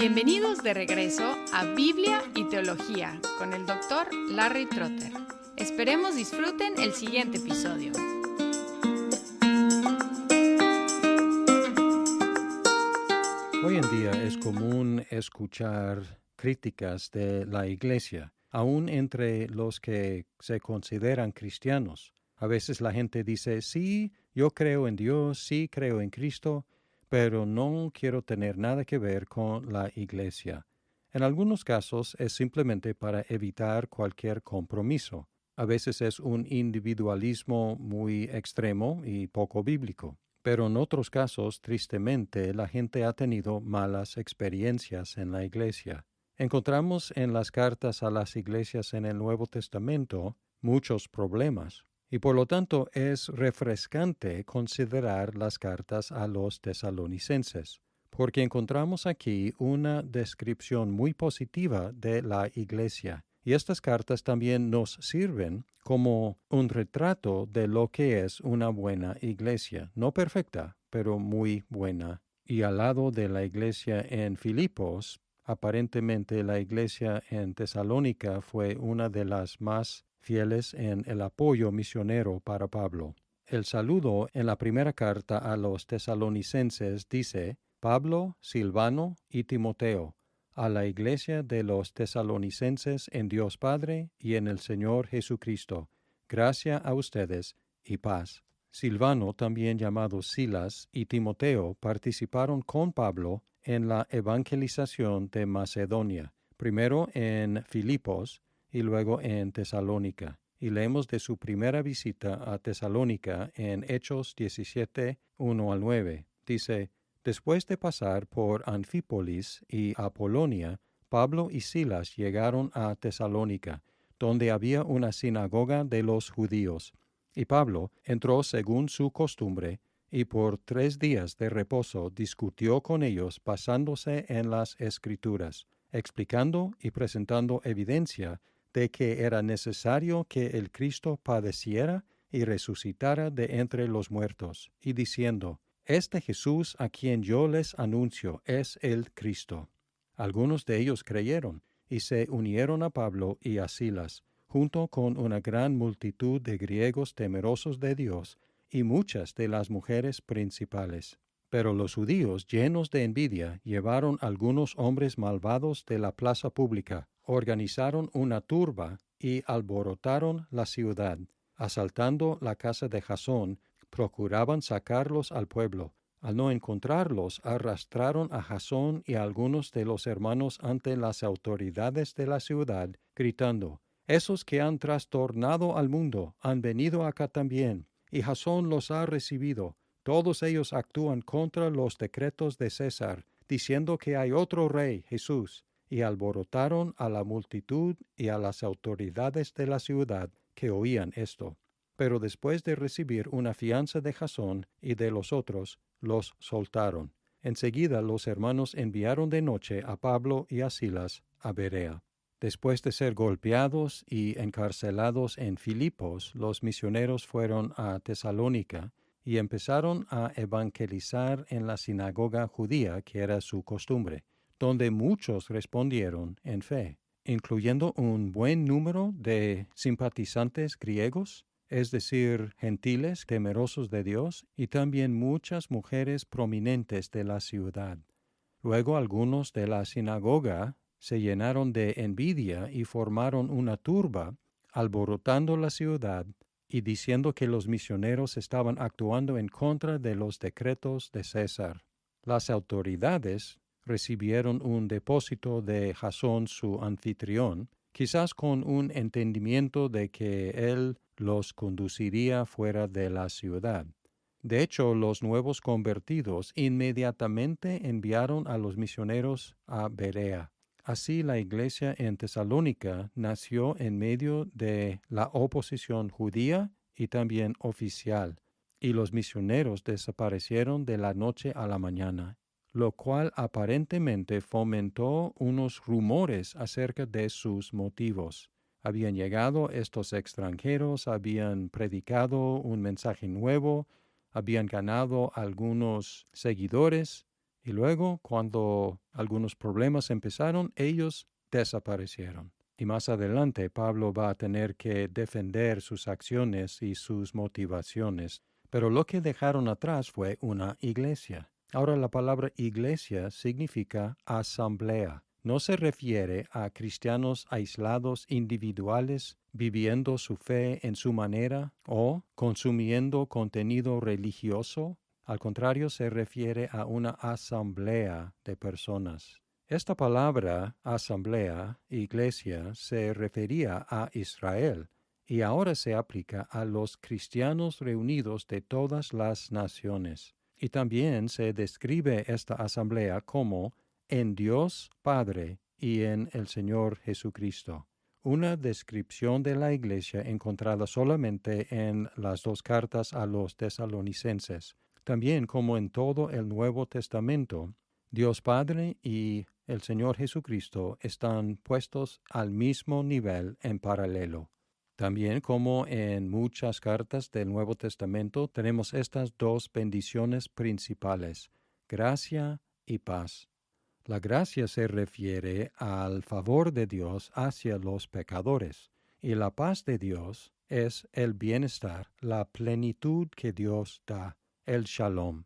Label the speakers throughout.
Speaker 1: Bienvenidos de regreso a Biblia y Teología con el Dr. Larry Trotter. Esperemos disfruten el siguiente episodio.
Speaker 2: Hoy en día es común escuchar críticas de la Iglesia, aún entre los que se consideran cristianos. A veces la gente dice, sí, yo creo en Dios, sí creo en Cristo, pero no quiero tener nada que ver con la Iglesia. En algunos casos es simplemente para evitar cualquier compromiso. A veces es un individualismo muy extremo y poco bíblico. Pero en otros casos, tristemente, la gente ha tenido malas experiencias en la Iglesia. Encontramos en las cartas a las iglesias en el Nuevo Testamento muchos problemas, y por lo tanto es refrescante considerar las cartas a los tesalonicenses, porque encontramos aquí una descripción muy positiva de la Iglesia. Y estas cartas también nos sirven como un retrato de lo que es una buena iglesia, no perfecta, pero muy buena. Y al lado de la iglesia en Filipos, aparentemente la iglesia en Tesalónica fue una de las más fieles en el apoyo misionero para Pablo. El saludo en la primera carta a los tesalonicenses dice, Pablo, Silvano y Timoteo, a la iglesia de los tesalonicenses en Dios Padre y en el Señor Jesucristo. Gracia a ustedes y paz. Silvano, también llamado Silas, y Timoteo participaron con Pablo en la evangelización de Macedonia, primero en Filipos y luego en Tesalónica. Y leemos de su primera visita a Tesalónica en Hechos 17, 1 al 9. Dice, después de pasar por Anfípolis y Apolonia, Pablo y Silas llegaron a Tesalónica, donde había una sinagoga de los judíos. Y Pablo entró según su costumbre, y por 3 días de reposo discutió con ellos basándose en las Escrituras, explicando y presentando evidencia de que era necesario que el Cristo padeciera y resucitara de entre los muertos, y diciendo, este Jesús a quien yo les anuncio es el Cristo. Algunos de ellos creyeron y se unieron a Pablo y a Silas, junto con una gran multitud de griegos temerosos de Dios y muchas de las mujeres principales. Pero los judíos, llenos de envidia, llevaron algunos hombres malvados de la plaza pública, organizaron una turba y alborotaron la ciudad. Asaltando la casa de Jasón, procuraban sacarlos al pueblo. Al no encontrarlos, arrastraron a Jasón y a algunos de los hermanos ante las autoridades de la ciudad, gritando, esos que han trastornado al mundo han venido acá también, y Jasón los ha recibido. Todos ellos actúan contra los decretos de César, diciendo que hay otro rey, Jesús, y alborotaron a la multitud y a las autoridades de la ciudad que oían esto. Pero después de recibir una fianza de Jasón y de los otros, los soltaron. Enseguida los hermanos enviaron de noche a Pablo y a Silas a Berea. Después de ser golpeados y encarcelados en Filipos, los misioneros fueron a Tesalónica y empezaron a evangelizar en la sinagoga judía, que era su costumbre, donde muchos respondieron en fe, incluyendo un buen número de simpatizantes griegos, es decir, gentiles temerosos de Dios, y también muchas mujeres prominentes de la ciudad. Luego algunos de la sinagoga se llenaron de envidia y formaron una turba, alborotando la ciudad y diciendo que los misioneros estaban actuando en contra de los decretos de César. Las autoridades recibieron un depósito de Jasón su anfitrión, quizás con un entendimiento de que él los conduciría fuera de la ciudad. De hecho, los nuevos convertidos inmediatamente enviaron a los misioneros a Berea. Así la iglesia en Tesalónica nació en medio de la oposición judía y también oficial, y los misioneros desaparecieron de la noche a la mañana, lo cual aparentemente fomentó unos rumores acerca de sus motivos. Habían llegado estos extranjeros, habían predicado un mensaje nuevo, habían ganado algunos seguidores, Y luego, cuando algunos problemas empezaron, ellos desaparecieron. Y más adelante, Pablo va a tener que defender sus acciones y sus motivaciones. Pero lo que dejaron atrás fue una iglesia. Ahora la palabra iglesia significa asamblea. No se refiere a cristianos aislados individuales viviendo su fe en su manera o consumiendo contenido religioso. Al contrario, se refiere a una asamblea de personas. Esta palabra, asamblea, iglesia, se refería a Israel y ahora se aplica a los cristianos reunidos de todas las naciones. Y también se describe esta asamblea como en Dios Padre y en el Señor Jesucristo. Una descripción de la iglesia encontrada solamente en las dos cartas a los tesalonicenses. También como en todo el Nuevo Testamento, Dios Padre y el Señor Jesucristo están puestos al mismo nivel en paralelo. También como en muchas cartas del Nuevo Testamento tenemos estas dos bendiciones principales, gracia y paz. La gracia se refiere al favor de Dios hacia los pecadores, y la paz de Dios es el bienestar, la plenitud que Dios da, el shalom.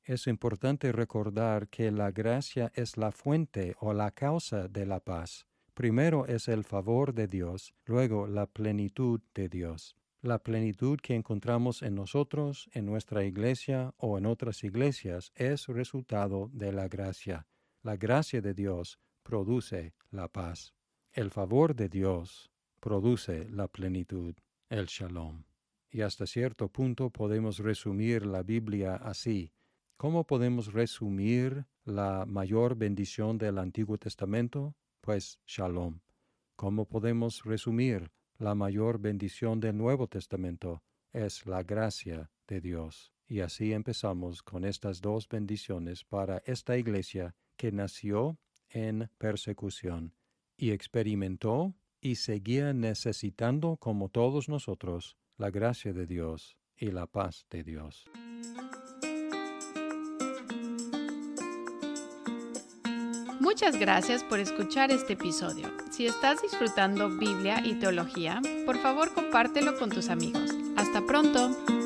Speaker 2: Es importante recordar que la gracia es la fuente o la causa de la paz. Primero es el favor de Dios, luego la plenitud de Dios. La plenitud que encontramos en nosotros, en nuestra iglesia o en otras iglesias es resultado de la gracia. La gracia de Dios produce la paz. El favor de Dios produce la plenitud, el shalom. Y hasta cierto punto podemos resumir la Biblia así. ¿Cómo podemos resumir la mayor bendición del Antiguo Testamento? Pues shalom. ¿Cómo podemos resumir la mayor bendición del Nuevo Testamento? Es la gracia de Dios. Y así empezamos con estas dos bendiciones para esta iglesia que nació en persecución y experimentó y seguía necesitando, como todos nosotros, la gracia de Dios y la paz de Dios.
Speaker 1: Muchas gracias por escuchar este episodio. Si estás disfrutando Biblia y teología, por favor compártelo con tus amigos. ¡Hasta pronto!